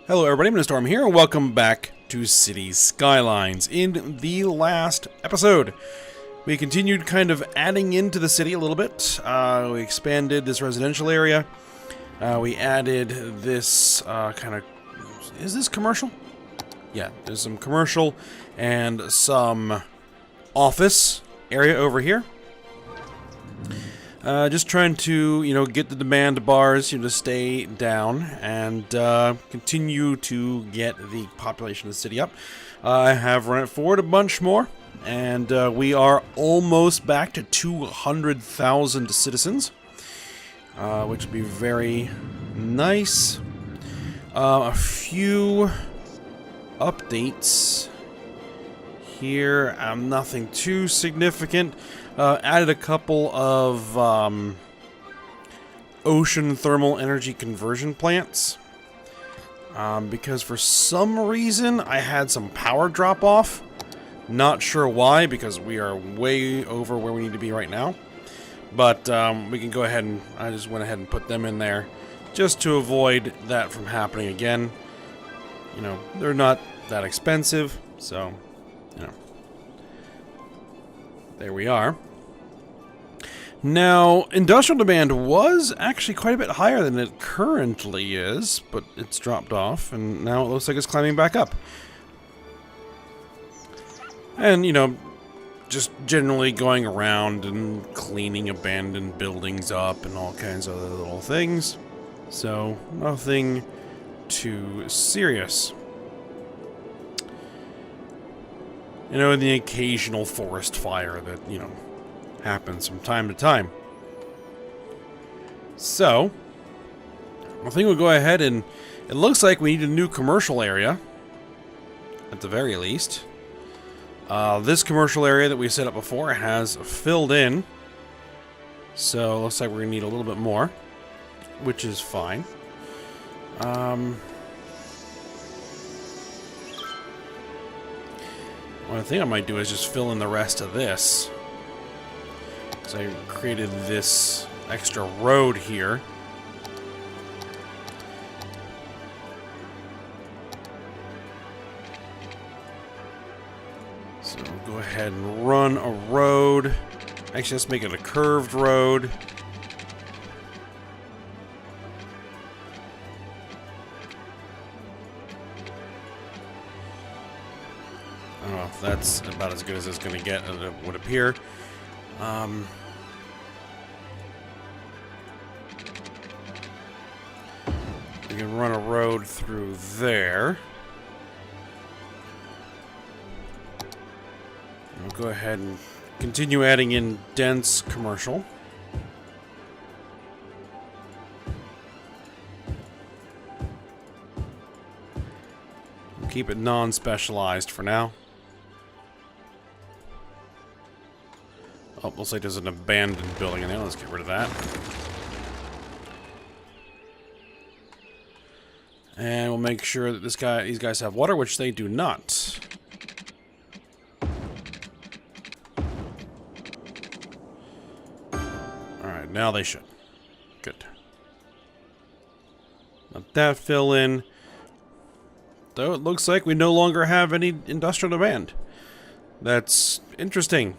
Hello everybody, I'm Storm here, and welcome back to Cities Skylines. In the last episode, we continued kind of adding into the city a little bit. We expanded this residential area. We added this kind of... Is this commercial? Yeah, there's some commercial and some office area over here. Just trying to, get the demand bars, to stay down and continue to get the population of the city up. I have run it forward a bunch more, and we are almost back to 200,000 citizens, which would be very nice. A few updates here, nothing too significant. Added a couple of ocean thermal energy conversion plants because for some reason I had some power drop off. Not sure why, because we are way over where we need to be right now. But we can go ahead and I just went ahead and put them in there just to avoid that from happening again. They're not that expensive, so there we are. Now, industrial demand was actually quite a bit higher than it currently is, but it's dropped off, and now it looks like it's climbing back up. And, just generally going around and cleaning abandoned buildings up and all kinds of other little things. So, nothing too serious. And the occasional forest fire that, happens from time to time. So, I think we'll go ahead and... It looks like we need a new commercial area, at the very least. This commercial area that we set up before has filled in. So, it looks like we're going to need a little bit more, which is fine. What I think I might do is just fill in the rest of this. So I created this extra road here. So we'll go ahead and run a road. Actually, let's make it a curved road. I don't know if that's about as good as it's going to get, it would appear. We can run a road through there. We'll go ahead and continue adding in dense commercial. We'll keep it non-specialized for now. Oh, looks like there's an abandoned building in there. Let's get rid of that. And we'll make sure that these guys have water, which they do not. Alright, now they should. Good. Let that fill in. Though it looks like we no longer have any industrial demand. That's interesting.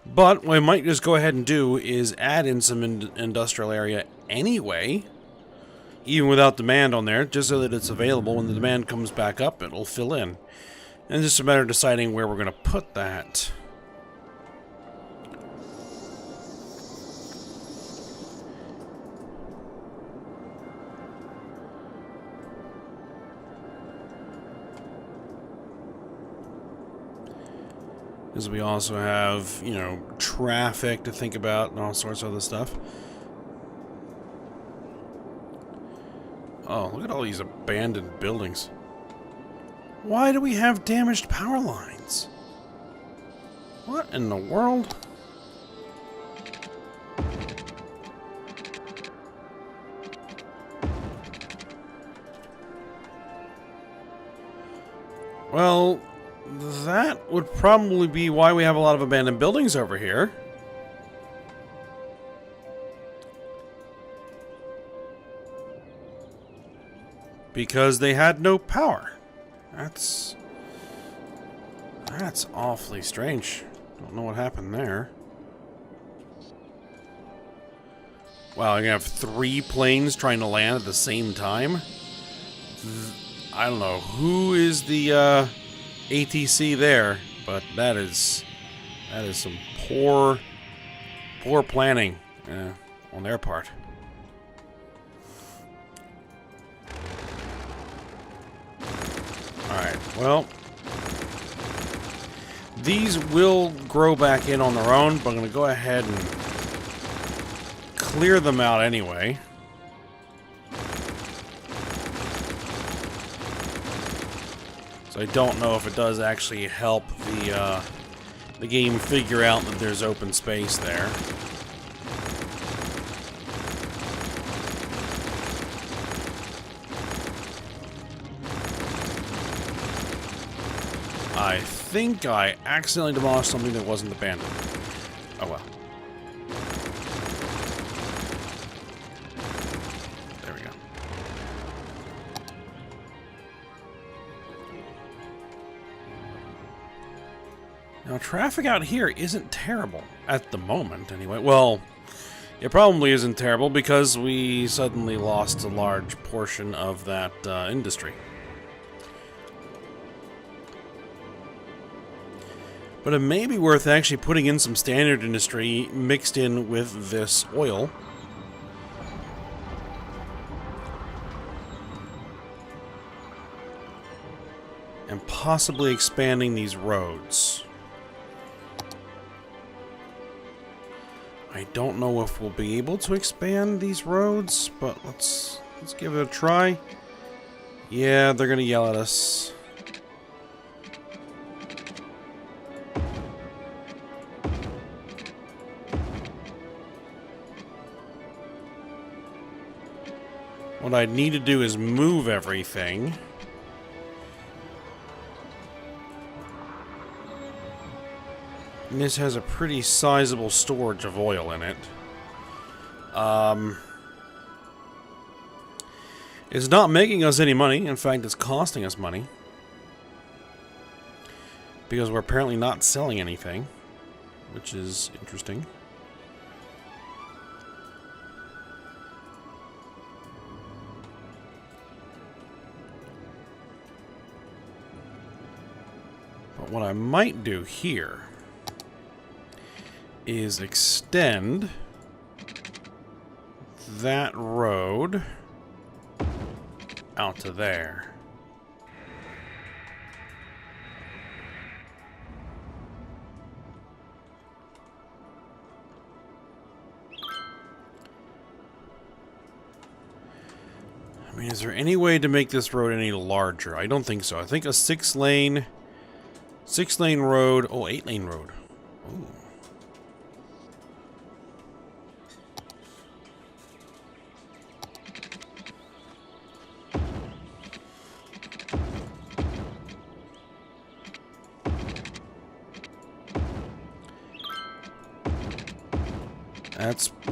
But what I might just go ahead and do is add in some industrial area anyway, even without demand on there, just so that it's available. When the demand comes back up, it'll fill in. And it's just a matter of deciding where we're going to put that. Because we also have, traffic to think about and all sorts of other stuff. Oh, look at all these abandoned buildings. Why do we have damaged power lines? What in the world? Well, that would probably be why we have a lot of abandoned buildings over here. because they had no power. That's awfully strange. Don't know what happened there. Wow, I'm gonna have 3 planes trying to land at the same time? I don't know who is the ATC there, but that is some poor planning on their part. Alright, well, these will grow back in on their own, but I'm going to go ahead and clear them out anyway. So I don't know if it does actually help the game figure out that there's open space there. I think I accidentally demolished something that wasn't abandoned. Oh well. There we go. Now, traffic out here isn't terrible. At the moment, anyway. Well, it probably isn't terrible because we suddenly lost a large portion of that industry. But it may be worth actually putting in some standard industry mixed in with this oil. And possibly expanding these roads. I don't know if we'll be able to expand these roads, but let's give it a try. Yeah, they're gonna yell at us. What I need to do is move everything. And this has a pretty sizable storage of oil in it. It's not making us any money. In fact, it's costing us money. Because we're apparently not selling anything. Which is interesting. But what I might do here is extend that road out to there. I mean, is there any way to make this road any larger? I don't think so. I think a 6-lane road. Oh, 8-lane road. Ooh.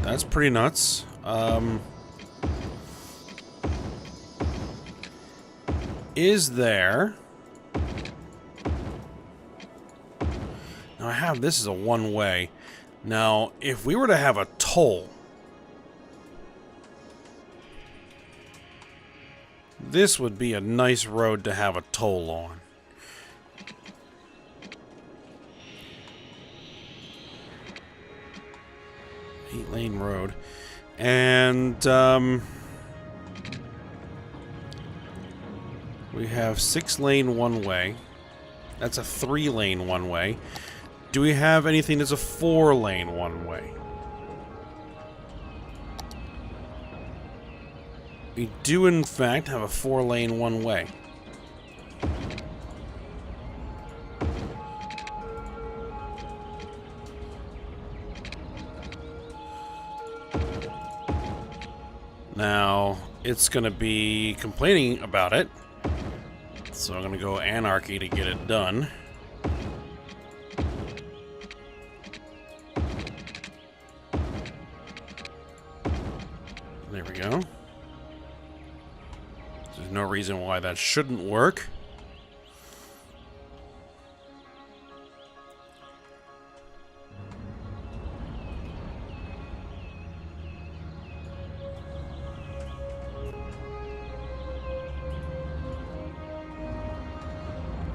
That's pretty nuts. Is there... Now I have this as a one-way. Now, if we were to have a toll, this would be a nice road to have a toll on. Eight-lane road. And, we have 6-lane one-way. That's a 3-lane one-way. Do we have anything that's a 4-lane one-way? We do, in fact, have a 4-lane one-way. Now, it's going to be complaining about it. So I'm going to go anarchy to get it done. There we go. There's no reason why that shouldn't work.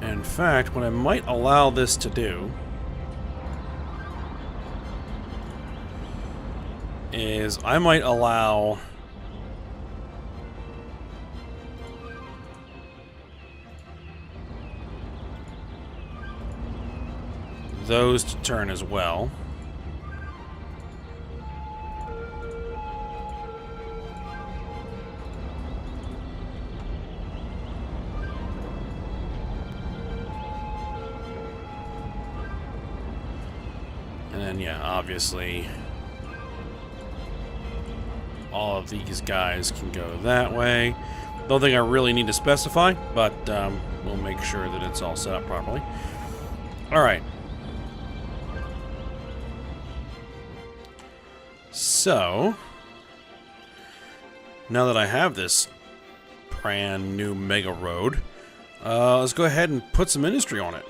In fact, what I might allow this to do is I might allow those to turn as well. And then, yeah, obviously, all of these guys can go that way. Don't think I really need to specify, but we'll make sure that it's all set up properly. Alright. So, now that I have this brand new mega road, let's go ahead and put some industry on it.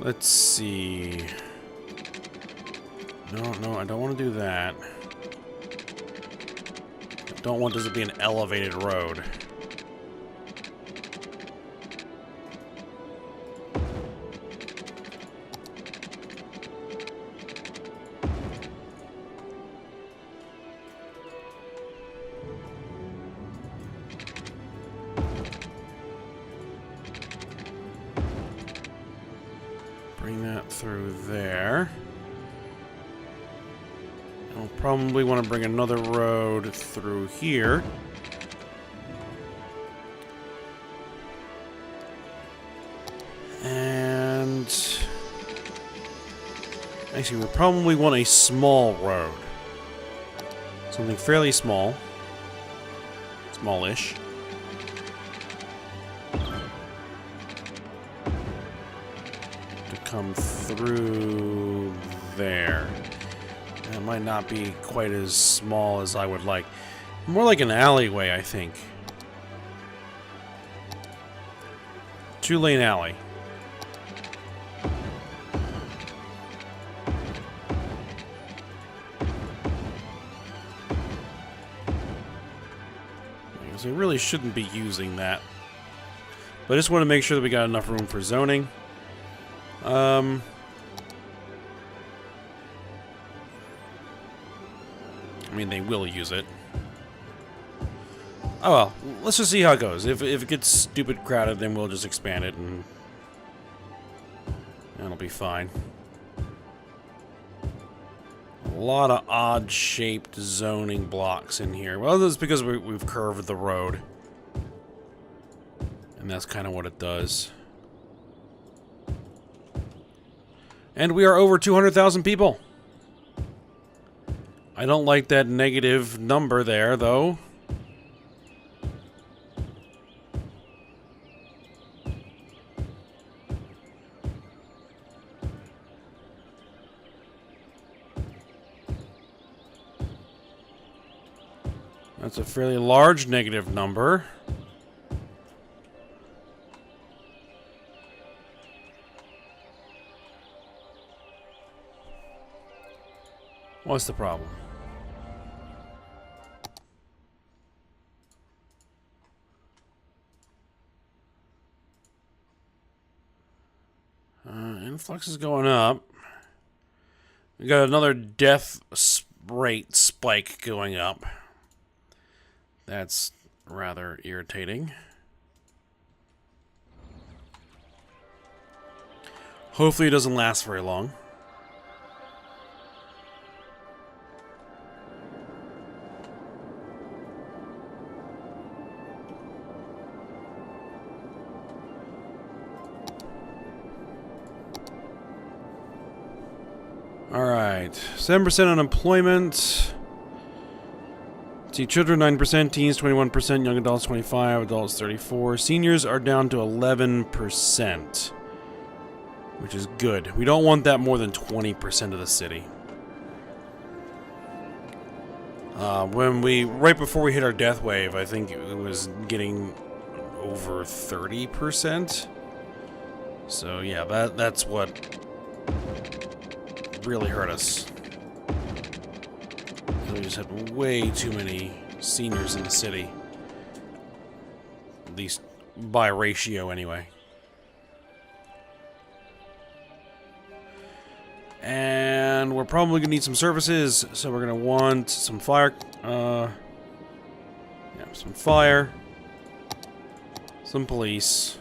Let's see. No, I don't want to do that. I don't want this to be an elevated road. Bring that through there. I'll probably want to bring another road through here. And actually, we probably want a small road. Something fairly small. Smallish. Come through there. It might not be quite as small as I would like. More like an alleyway, I think. 2-lane alley. So we really shouldn't be using that. But I just want to make sure that we got enough room for zoning. I mean, they will use it. Oh well, let's just see how it goes. If it gets stupid crowded, then we'll just expand it and it'll be fine. A lot of odd-shaped zoning blocks in here. Well, that's because we've curved the road. And that's kind of what it does. And we are over 200,000 people. I don't like that negative number there, though. That's a fairly large negative number. What's the problem? Influx is going up. We got another death rate spike going up. That's rather irritating. Hopefully it doesn't last very long. Alright. Alright, 7% unemployment. See, children 9%, teens 21%, young adults 25%, adults 34%. Seniors are down to 11%, which is good. We don't want that more than 20% of the city. Right before we hit our death wave, I think it was getting over 30%. So yeah, that's what really hurt us. We just had way too many seniors in the city. At least by ratio, anyway. And we're probably gonna need some services, so we're gonna want some fire. Yeah, some fire, some police.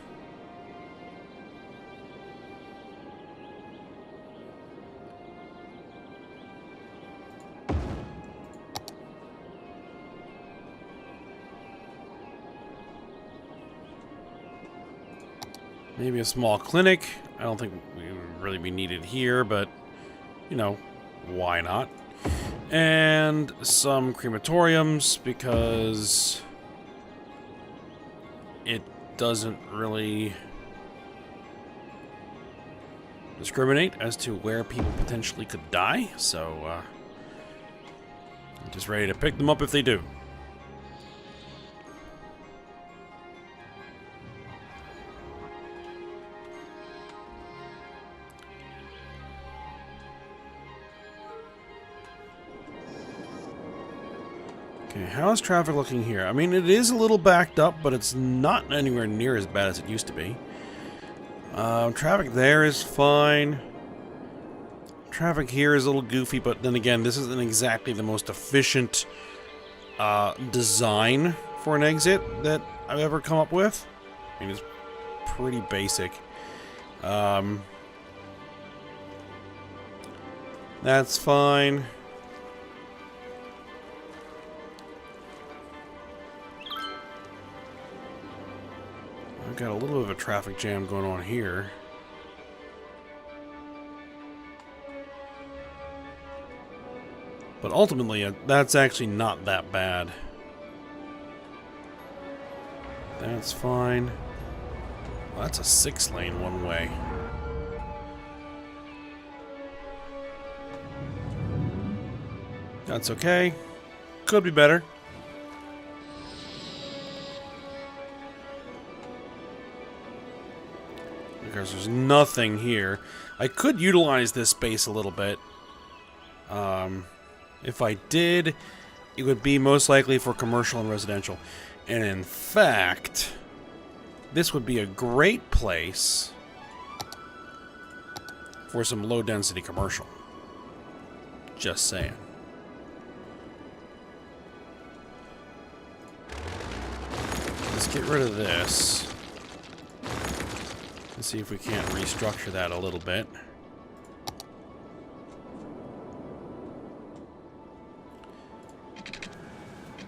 Maybe a small clinic. I don't think we would really be needed here, but, you know, why not? And some crematoriums, because it doesn't really discriminate as to where people potentially could die, so, I'm just ready to pick them up if they do. Okay, how's traffic looking here? I mean, it is a little backed up, but it's not anywhere near as bad as it used to be. Traffic there is fine. Traffic here is a little goofy, but then again, this isn't exactly the most efficient design for an exit that I've ever come up with. I mean, it's pretty basic. That's fine. I've got a little bit of a traffic jam going on here. But ultimately, that's actually not that bad. That's fine. Well, that's a 6-lane one-way. That's okay. Could be better. Because there's nothing here. I could utilize this space a little bit. If I did, it would be most likely for commercial and residential. And in fact, this would be a great place for some low-density commercial. Just saying. Let's get rid of this. Let's see if we can't restructure that a little bit.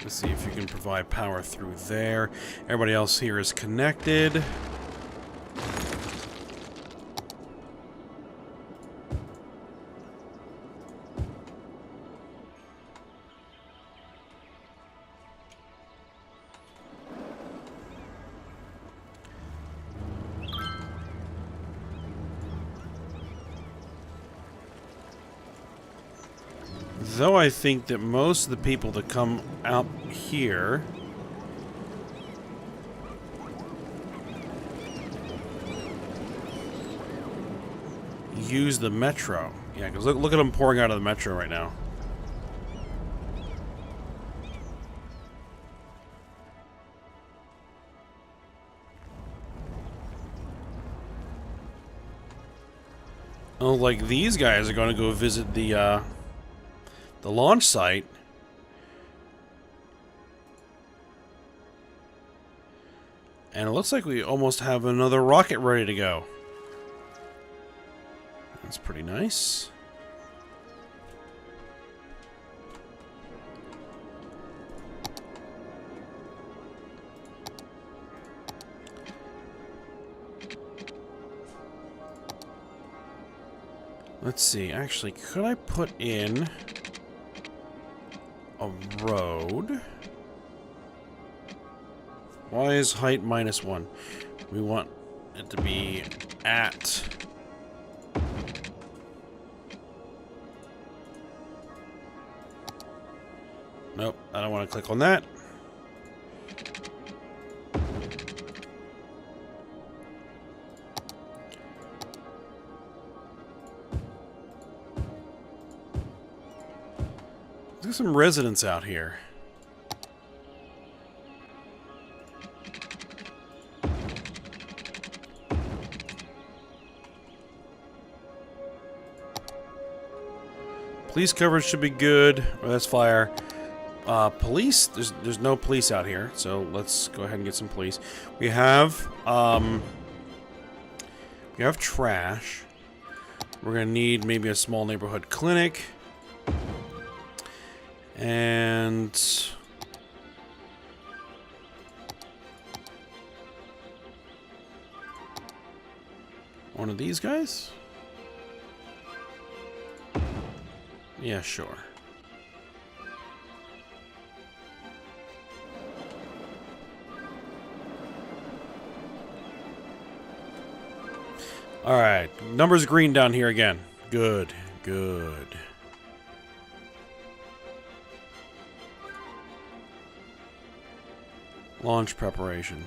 Let's see if you can provide power through there. Everybody else here is connected. Though I think that most of the people that come out here use the metro. Yeah, because look at them pouring out of the metro right now. Oh, like these guys are going to go visit the launch site. And it looks like we almost have another rocket ready to go. That's pretty nice. Let's see. Actually, could I put in a road? Why is height -1? We want it to be at... Nope, I don't want to click on that. There's some residents out here. Police coverage should be good. Oh, that's fire. Police? There's no police out here, so let's go ahead and get some police. We have trash. We're gonna need maybe a small neighborhood clinic. And one of these guys? Yeah, sure. Alright, numbers green down here again. Good, good. Launch preparation.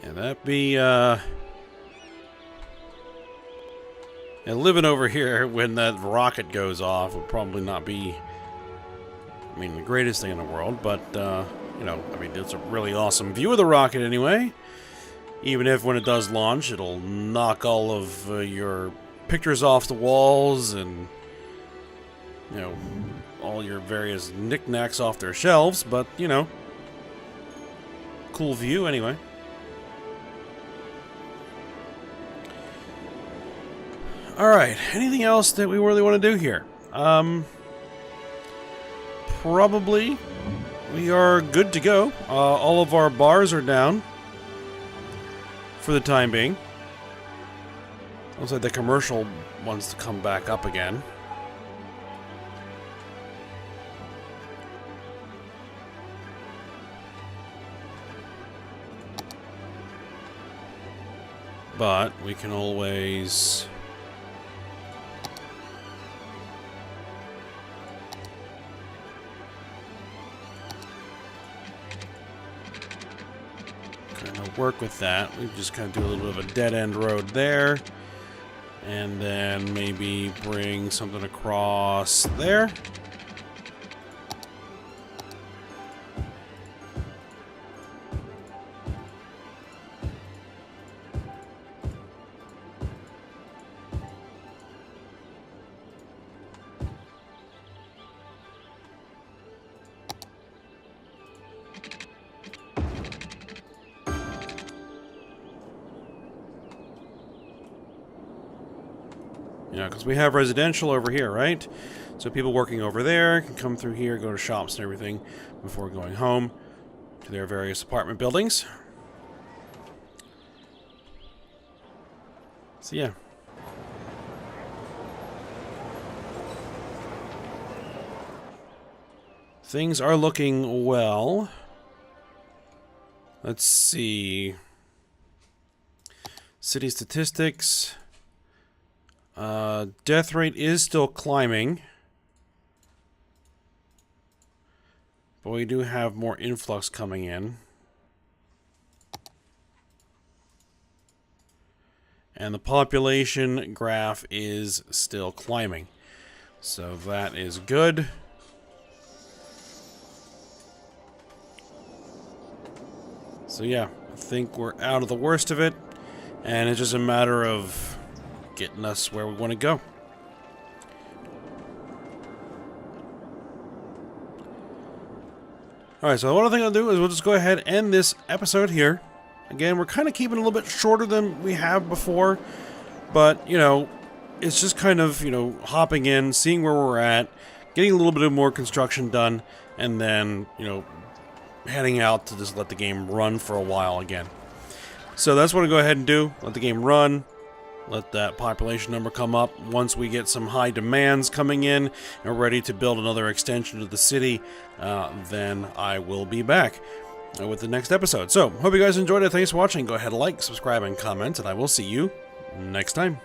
Yeah, that'd be, and living over here when that rocket goes off would probably not be, I mean, the greatest thing in the world, but, you know, I mean, it's a really awesome view of the rocket anyway. Even if when it does launch, it'll knock all of your pictures off the walls and, you know, all your various knickknacks off their shelves, but, you know, cool view anyway. Alright, anything else that we really want to do here? Probably we are good to go. All of our bars are down for the time being. Looks like the commercial wants to come back up again. But we can always... work with that. We just kind of do a little bit of a dead-end road there. And then maybe bring something across there. You know, because we have residential over here, right? So people working over there can come through here, go to shops and everything before going home to their various apartment buildings. So yeah. Things are looking well. Let's see. City statistics. Death rate is still climbing. But we do have more influx coming in. And the population graph is still climbing. So that is good. So yeah, I think we're out of the worst of it, and it's just a matter of getting us where we want to go. Alright, so what I think I'll do is we'll just go ahead and end this episode here. Again, we're kind of keeping it a little bit shorter than we have before, but, you know, it's just kind of, you know, hopping in, seeing where we're at, getting a little bit more construction done, and then, you know, heading out to just let the game run for a while again. So that's what I'll go ahead and do. Let the game run. Let that population number come up. Once we get some high demands coming in and we're ready to build another extension to the city, then I will be back with the next episode. So, hope you guys enjoyed it. Thanks for watching. Go ahead, like, subscribe, and comment, and I will see you next time.